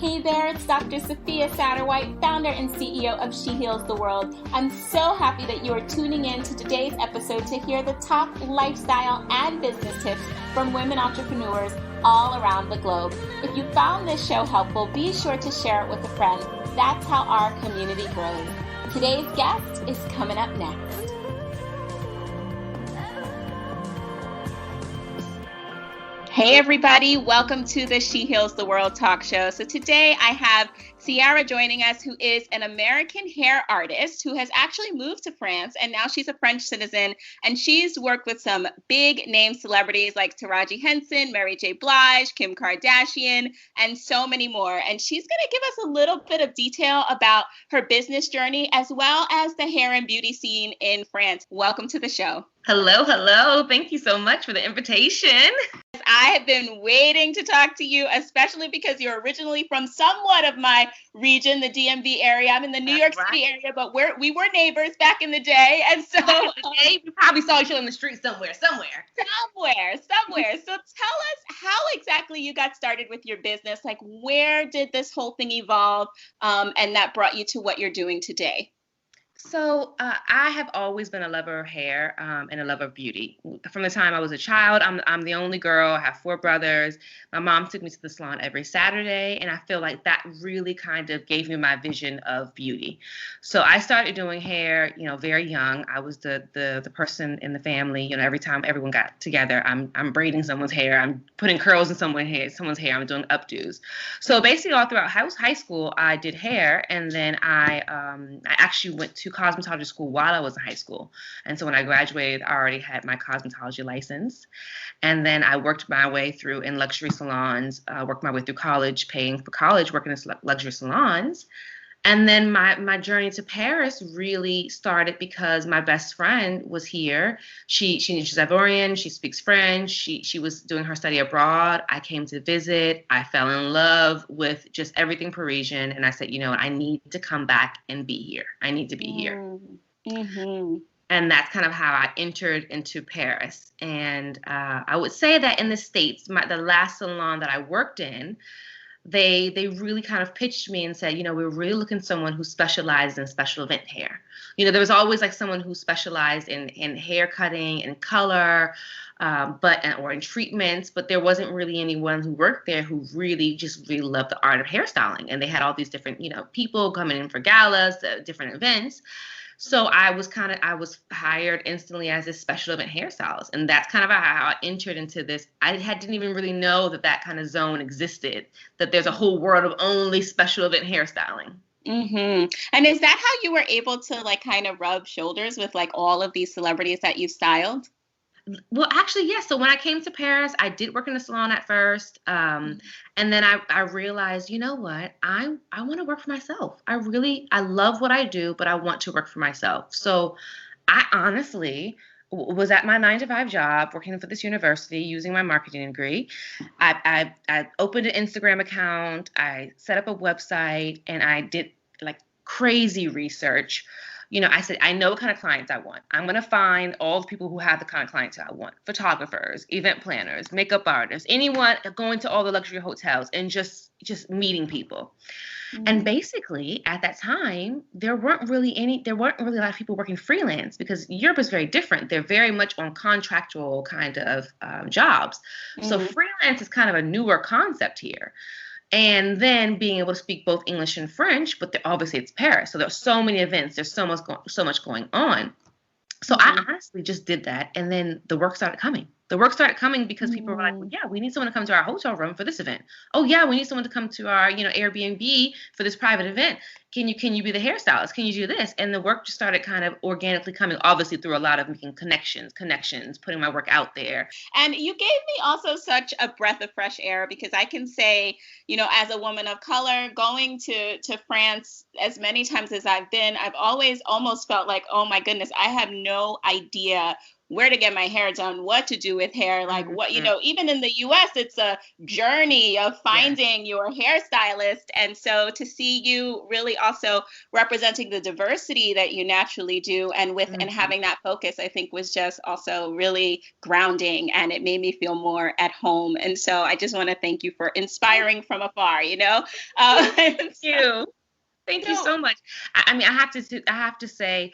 Hey there, it's Dr. Sophia Satterwhite, founder and CEO of She Heals the World. I'm so happy that you are tuning in to today's episode to hear the top lifestyle and business tips from women entrepreneurs all around the globe. If you found this show helpful, be sure to share it with a friend. That's how our community grows. Today's guest is coming up next. Hey everybody, welcome to the She Heals the World talk show. So today I have Ciara joining us, who is an American hair artist who has actually moved to France, and now she's a French citizen, and she's worked with some big name celebrities like Taraji Henson, Mary J. Blige, Kim Kardashian, and so many more. And she's going to give us a little bit of detail about her business journey as well as the hair and beauty scene in France. Welcome to the show. Hello. Thank you so much for the invitation. I have been waiting to talk to you, especially because you're originally from somewhat of my region, the DMV area. I'm in the New York City area, but we were neighbors back in the day. And so we probably saw each other in the street somewhere. So tell us how exactly you got started with your business. Like, where did this whole thing evolve and that brought you to what you're doing today? So I have always been a lover of hair and a lover of beauty. From the time I was a child, I'm the only girl. I have 4 brothers. My mom took me to the salon every Saturday, and I feel like that really kind of gave me my vision of beauty. So I started doing hair, very young. I was the person in the family. Every time everyone got together, I'm braiding someone's hair. I'm putting curls in someone's hair. I'm doing updos. So basically, all throughout high school, I did hair, and then I actually went to cosmetology school while I was in high school. And so when I graduated, I already had my cosmetology license. And then I worked my way through in luxury salons, worked my way through college, paying for college, working in luxury salons. And then my journey to Paris really started because my best friend was here. She's Ivorian. She speaks French. She was doing her study abroad. I came to visit. I fell in love with just everything Parisian. And I said, I need to come back and be here. I need to be here. Mm-hmm. And that's kind of how I entered into Paris. And I would say that in the States, the last salon that I worked in, they really kind of pitched me and said, we're really looking for someone who specializes in special event hair. There was always like someone who specialized in hair cutting and color, or in treatments, but there wasn't really anyone who worked there who really loved the art of hairstyling. And they had all these different, people coming in for galas, different events. So I was hired instantly as a special event hairstylist. And that's kind of how I entered into this. I didn't even really know that kind of zone existed, that there's a whole world of only special event hairstyling. Mm-hmm. And is that how you were able to kind of rub shoulders with all of these celebrities that you've styled? Well, actually, yes. So when I came to Paris, I did work in a salon at first. And then I realized, you know what? I want to work for myself. I love what I do, but I want to work for myself. So I honestly was at my 9-to-5 job working for this university using my marketing degree. I opened an Instagram account. I set up a website, and I did crazy research. I said, I know what kind of clients I want. I'm going to find all the people who have the kind of clients I want. Photographers, event planners, makeup artists, anyone going to all the luxury hotels and just meeting people. Mm-hmm. And basically at that time, there weren't really a lot of people working freelance because Europe is very different. They're very much on contractual kind of jobs. Mm-hmm. So freelance is kind of a newer concept here. And then being able to speak both English and French, but obviously it's Paris. So there's so many events. There's so much going on. So I honestly just did that. And then the work started coming. Because people were like, well, yeah, we need someone to come to our hotel room for this event. Oh, yeah, we need someone to come to our, Airbnb for this private event. Can you be the hairstylist? Can you do this? And the work just started kind of organically coming, obviously through a lot of making connections, putting my work out there. And you gave me also such a breath of fresh air because I can say, as a woman of color, going to France as many times as I've been, I've always almost felt like, oh my goodness, I have no idea where to get my hair done, what to do with hair, like what, Mhm. even in the US, it's a journey of finding your hairstylist. And so to see you really also representing the diversity that you naturally do and Mhm. having that focus, I think was just also really grounding, and it made me feel more at home. And so I just want to thank you for inspiring from afar, Thank so, you. Thank you so so much. I mean, I have to say,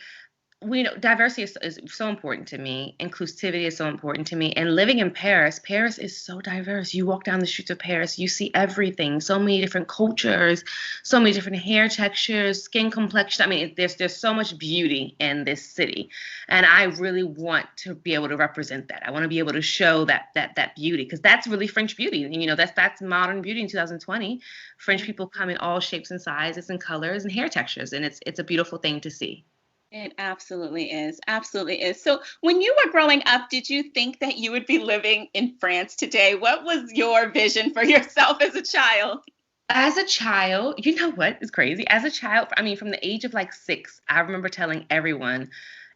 we know diversity is so important to me. Inclusivity is so important to me. And living in Paris, Paris is so diverse. You walk down the streets of Paris, you see everything. So many different cultures, so many different hair textures, skin complexion. I mean, there's so much beauty in this city, and I really want to be able to represent that. I want to be able to show that beauty, because that's really French beauty. And, that's modern beauty in 2020. French people come in all shapes and sizes and colors and hair textures, and it's a beautiful thing to see. it absolutely is. Absolutely is. So, when you were growing up, did you think that you would be living in France today? What was your vision for yourself as a child? As a child, you know what is crazy? As a child, I mean, from the age of like 6, I remember telling everyone,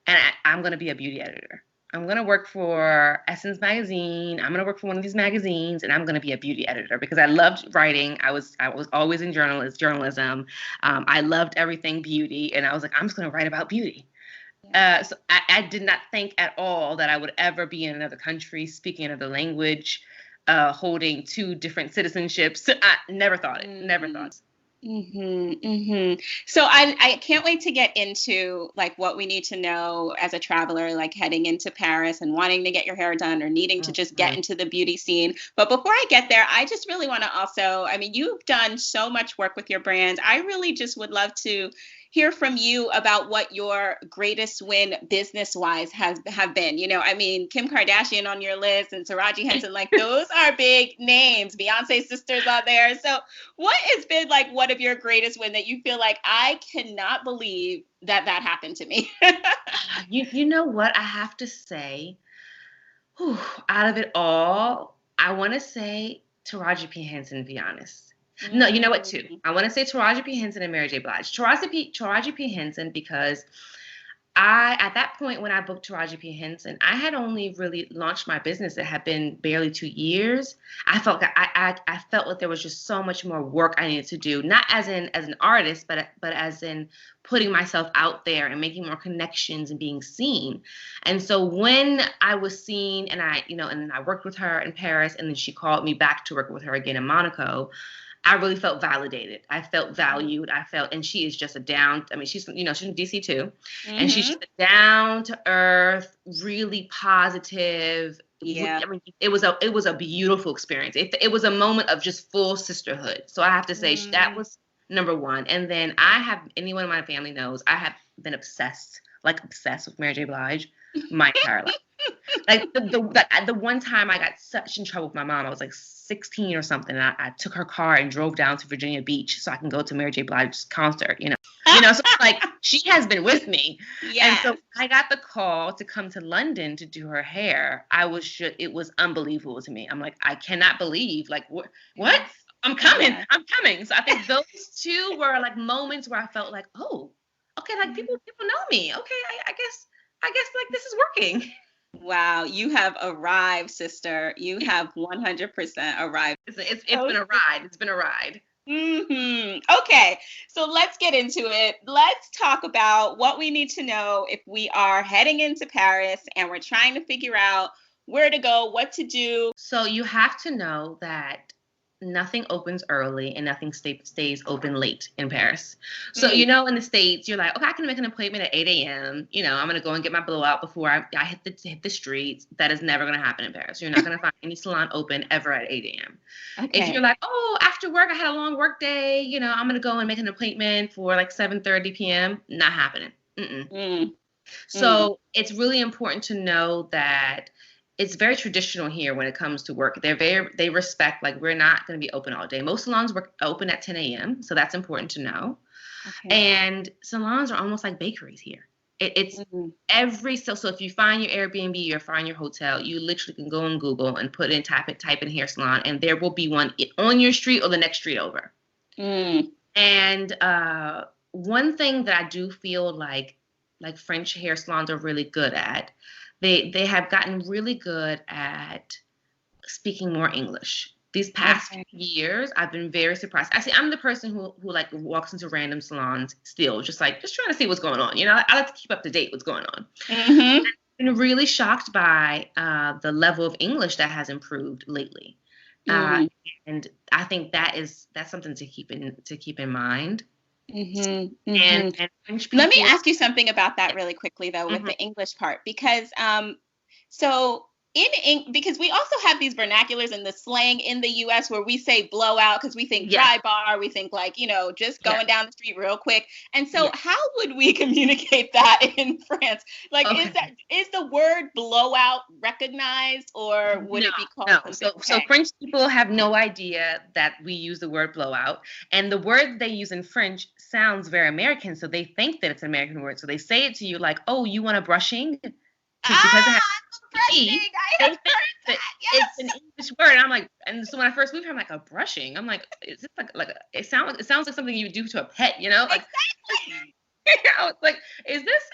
and I'm going to be a beauty editor. I'm going to work for Essence magazine. I'm going to work for one of these magazines, and I'm going to be a beauty editor because I loved writing. I was always in journalism. I loved everything beauty, and I was like, I'm just going to write about beauty. So I did not think at all that I would ever be in another country, speaking another language, holding 2 different citizenships. I never thought it. Never thought. So I can't wait to get into like what we need to know as a traveler, like heading into Paris and wanting to get your hair done or needing to just get Mhm. into the beauty scene. But before I get there, I just really want to also, I mean, you've done so much work with your brand. I really just would love to hear from you about what your greatest win business wise have been. I mean, Kim Kardashian on your list and Taraji Henson, like those are big names. Beyonce's sisters are there. So what has been like one of your greatest win that you feel like I cannot believe that happened to me? You know what I have to say? Whew, out of it all, I want to say Taraji P. Henson, to be honest. No, you know what, too? Mm, I want to say Taraji P. Henson and Mary J. Blige. Taraji P. Henson, because at that point when I booked Taraji P. Henson, I had only really launched my business. It had been barely 2 years. I felt like there was just so much more work I needed to do, not as an artist, but as in putting myself out there and making more connections and being seen. And so when I was seen, and I worked with her in Paris, and then she called me back to work with her again in Monaco, I really felt validated. I felt valued. And she is just I mean, she's from DC too. And she's mm-hmm. just a down to earth, really positive. Yeah. I mean, it was a beautiful experience. It was a moment of just full sisterhood. So I have to say that Mm. was number one. And then anyone in my family knows, I have been obsessed with Mary J. Blige my entire life. Like the one time I got such in trouble with my mom, I was like 16 or something. And I took her car and drove down to Virginia Beach so I can go to Mary J. Blige's concert. So it's like she has been with me. And so Yes. I got the call to come to London to do her hair. It was unbelievable to me. I'm like, I cannot believe, like, what? Yes. I'm coming. Yes. I'm coming. So I think those two were like moments where I felt like, oh, okay, like people know me. Okay, I guess like this is working. Wow, you have arrived, sister. You have 100% arrived. It's been a ride. It's been a ride. Okay, so let's get into it. Let's talk about what we need to know if we are heading into Paris and we're trying to figure out where to go, what to do. So you have to know that nothing opens early and nothing stays open late in Paris. So, Mm, in the States, you're like, okay, I can make an appointment at 8 a.m. I'm going to go and get my blowout before I hit the streets. That is never going to happen in Paris. You're not going to find any salon open ever at 8 a.m. If you're okay. like, oh, after work, I had a long work day, I'm going to go and make an appointment for like 7:30 p.m. Not happening. Mm-mm. Mm, mm, So it's really important to know that it's very traditional here when it comes to work. They respect, like, we're not going to be open all day. Most salons work open at 10 a.m. So that's important to know. okay. And salons are almost like bakeries here. It's Mm, so if you find your Airbnb or find your hotel, you literally can go on Google and type in hair salon, and there will be one on your street or the next street over. mm, And one thing that I do feel like French hair salons are really good at, they have gotten really good at speaking more English. These past years, I've been very surprised. Actually, I'm the person who like walks into random salons still, just trying to see what's going on. You know, I like to keep up to date what's going on. Mm-hmm. I've been really shocked by the level of English that has improved lately. And I think that's something to keep in mind. Mm-hmm. And French people, let me ask you something about that really quickly, though, with the English part, because so because we also have these vernaculars and the slang in the US where we say blowout because we think dry bar, we think like, just going down the street real quick. And so how would we communicate that in France? Like, is the word blowout recognized, or would it be called something? So French people have no idea that we use the word blowout, and the word they use in French sounds very American, so they think that it's an American word. So they say it to you like, "Oh, you want a brushing?" Because it has brushing. I have heard that. Yes. It's an English word. And I'm like, and so when I first moved here, I'm like, a brushing. I'm like, is this it sounds like something you would do to a pet, you know? Like, exactly. I was like, is this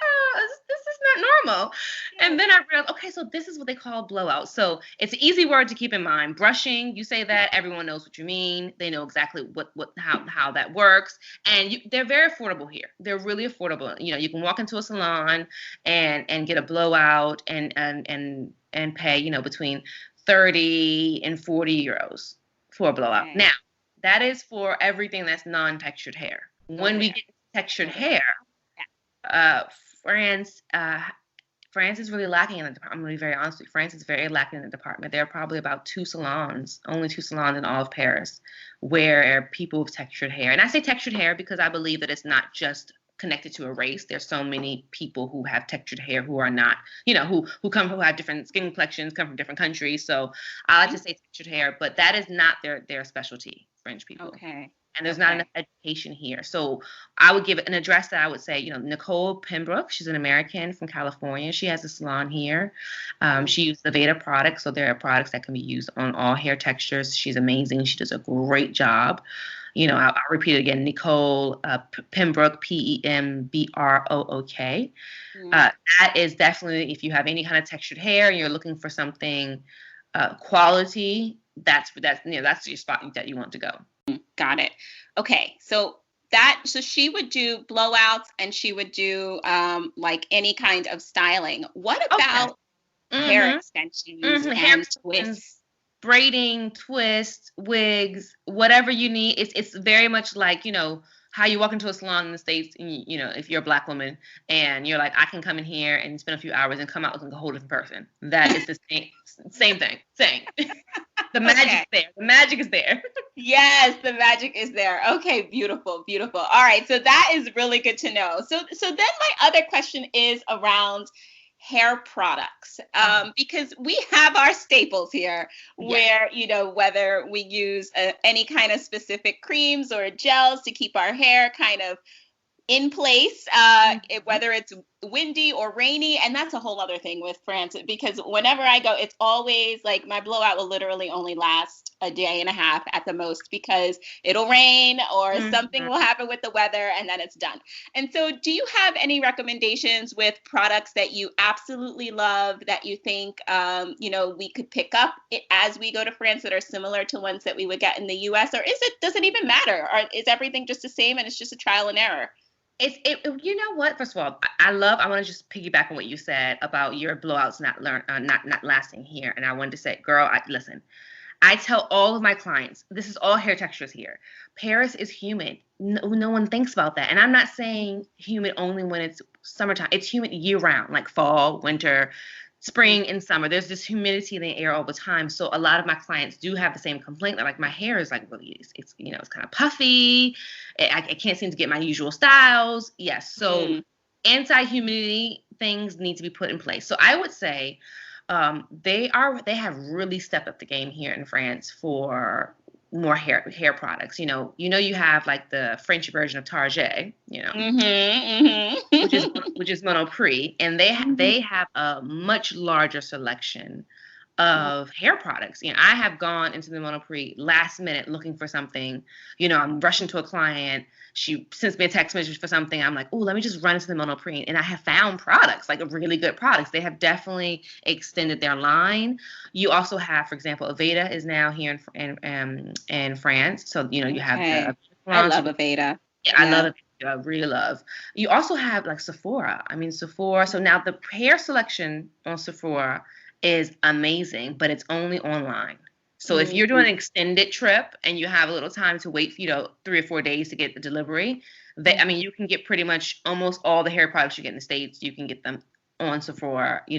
not normal? And then I realized, okay, so this is what they call blowout. So it's an easy word to keep in mind. Brushing, you say that, everyone knows what you mean. They know exactly how that works. And they're very affordable here. They're really affordable. You can walk into a salon and get a blowout and pay, between 30 and 40 euros for a blowout. Now, that is for everything that's non-textured hair. When we get textured hair, France is really lacking in the department. I'm going to be very honest with you. France is very lacking in the department. There are probably about only two salons in all of Paris where people with textured hair. And I say textured hair because I believe that it's not just connected to a race. There's so many people who have textured hair who are not, who have different skin complexions, come from different countries. So I like to say textured hair, but that is not their specialty, French people. Okay. And there's not enough education here. So I would give it an address that I would say, Nicole Pembroke, she's an American from California. She has a salon here. She uses the Veda products. So there are products that can be used on all hair textures. She's amazing. She does a great job. I'll repeat it again. Nicole Pembroke, Pembrok. That is definitely, if you have any kind of textured hair and you're looking for something quality, that's your spot that you want to go. Got it. Okay. So she would do blowouts and she would do like any kind of styling. What about hair extensions and twists? Braiding, twists, wigs, whatever you need. It's very much like, how you walk into a salon in the States and, if you're a Black woman and you're like, I can come in here and spend a few hours and come out looking like a whole different person. That is the same thing. The magic's there. The magic is there. Yes, the magic is there. Okay, beautiful, beautiful. All right, so that is really good to know. So then my other question is around hair products, because we have our staples here where, whether we use any kind of specific creams or gels to keep our hair kind of in place, whether it's windy or rainy. And that's a whole other thing with France, because whenever I go, it's always like my blowout will literally only last a day and a half at the most, because it'll rain or something will happen with the weather and then it's done. And so do you have any recommendations with products that you absolutely love that you think, we could pick up as we go to France that are similar to ones that we would get in the US? Or does it even matter? Or is everything just the same and it's just a trial and error? You know what? First of all, I want to just piggyback on what you said about your blowouts not lasting here. And I wanted to say, girl, listen, I tell all of my clients, this is all hair textures here. Paris is humid. No one thinks about that. And I'm not saying humid only when it's summertime. It's humid year round, like fall, winter, spring, and summer. There's this humidity in the air all the time. So a lot of my clients do have the same complaint. They're like, my hair is like really, it's kind of puffy. I can't seem to get my usual styles. Yes. So anti-humidity things need to be put in place. So I would say they have really stepped up the game here in France for more hair products. You have like the French version of Target, which is Monoprix, and they have a much larger selection of hair products. I have gone into the Monoprix last minute looking for something. I'm rushing to a client. She sends me a text message for something. I'm like, oh, let me just run into the Monoprix. And I have found products, like really good products. They have definitely extended their line. You also have, for example, Aveda is now here in France. So, you have the I love Aveda. Yeah, I love it. I really love. You also have like Sephora. Sephora. So now the hair selection on Sephora is amazing, but it's only online. So if you're doing an extended trip and you have a little time to wait, 3 or 4 days to get the delivery, you can get pretty much almost all the hair products you get in the States. You can get them on Sephora, .fr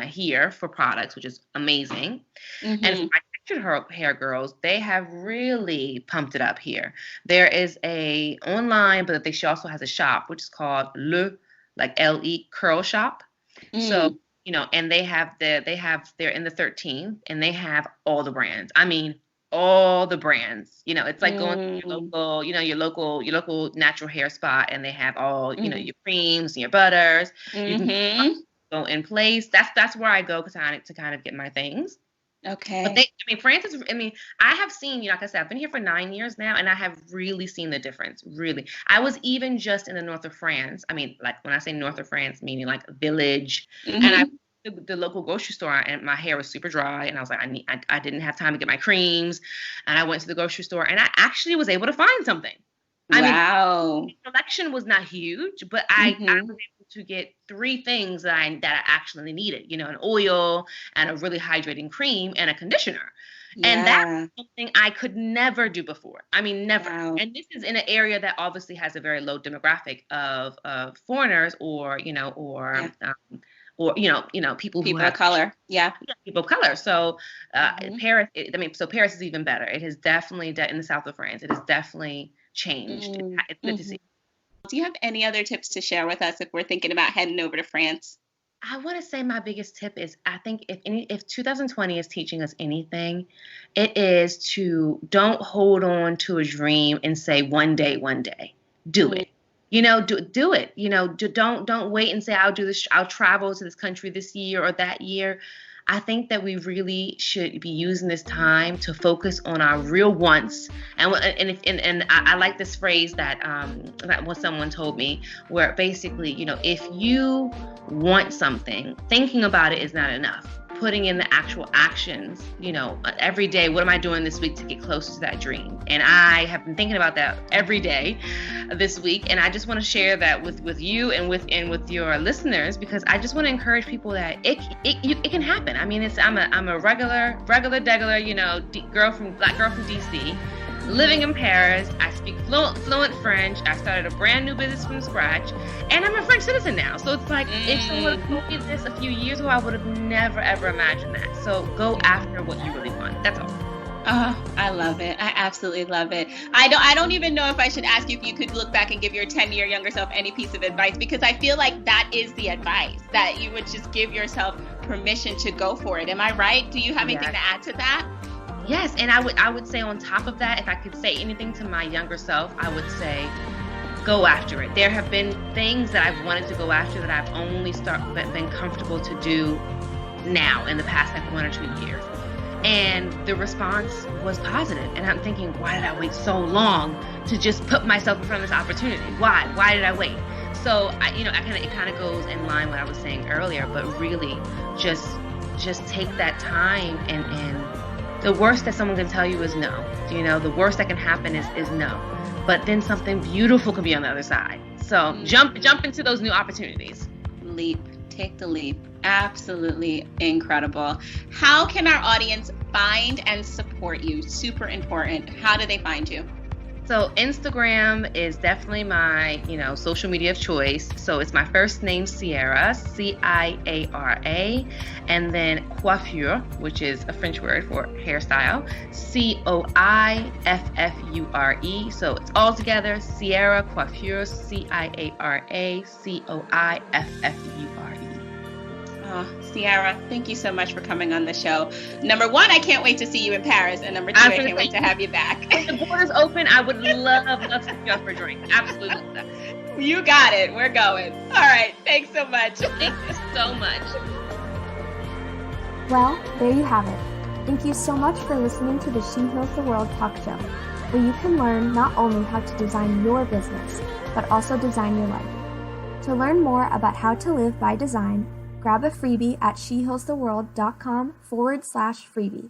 here for products, which is amazing. And for my textured hair girls, they have really pumped it up here. There is a online, but she also has a shop, which is called LE Curl Shop. So, and they're in the 13th and they have all the brands. All the brands, it's like going to your local natural hair spot, and they have all, your creams and your butters. You can go in place. That's where I go to kind of get my things. Okay. But France is, I have seen, like I said, I've been here for 9 years now, and I have really seen the difference, really. I was even just in the north of France. Like when I say north of France, meaning like a village, and I went to the local grocery store, and my hair was super dry, and I was like, I didn't have time to get my creams, and I went to the grocery store, and I actually was able to find something. Wow. The selection was not huge, but I was able to get 3 things that I actually needed, an oil and a really hydrating cream and a conditioner. Yeah. And that's something I could never do before. Never. Wow. And this is in an area that obviously has a very low demographic of foreigners or people of color. Yeah. People of color. So Paris, Paris is even better. It has definitely, in the south of France, it has definitely changed. It's good to see. Do you have any other tips to share with us if we're thinking about heading over to France? I want to say my biggest tip is, I think if 2020 is teaching us anything, it is to don't hold on to a dream and say one day. Do it. Do it. Don't wait and say I'll do this. I'll travel to this country this year or that year. I think that we really should be using this time to focus on our real wants. And I like this phrase that what someone told me, where basically, if you want something, thinking about it is not enough. Putting in the actual actions, every day, what am I doing this week to get closer to that dream? And I have been thinking about that every day this week. And I just want to share that with you and with your listeners, because I just want to encourage people that it can happen. I'm a regular, black girl from DC, living in Paris. I speak fluent French. I started a brand new business from scratch, and I'm a French citizen now. So it's like, if someone told me this a few years ago, I would have never ever imagined that. So go after what you really want. That's all. Oh, I love it. I absolutely love it. I don't even know if I should ask you if you could look back and give your 10-year younger self any piece of advice, because I feel like that is the advice, that you would just give yourself permission to go for it. Am I right? Do you have anything to add to that? Yes, and I would say on top of that, if I could say anything to my younger self, I would say go after it. There have been things that I've wanted to go after that I've only been comfortable to do now in the past 1 or 2 years. And the response was positive. And I'm thinking, why did I wait so long to just put myself in front of this opportunity? Why? Why did I wait? So it kind of goes in line with what I was saying earlier, but really just take that time, and the worst that someone can tell you is no. The worst that can happen is no. But then something beautiful can be on the other side. So jump into those new opportunities. Take the leap. Absolutely incredible. How can our audience find and support you? Super important. How do they find you? So Instagram is definitely my, social media of choice. So it's my first name, Ciara, Ciara, and then coiffure, which is a French word for hairstyle, Coiffure. So it's all together, Ciara Coiffure, Ciara Coiffure. Oh, Ciara, thank you so much for coming on the show. Number 1, I can't wait to see you in Paris. And number 2, I can't wait to have you back. If the borders open, I would love to take you out for a drink. Absolutely. You got it. We're going. All right. Thanks so much. Thank you so much. Well, there you have it. Thank you so much for listening to the She Heals the World talk show, where you can learn not only how to design your business, but also design your life. To learn more about how to live by design, grab a freebie at shehealstheworld.com/freebie.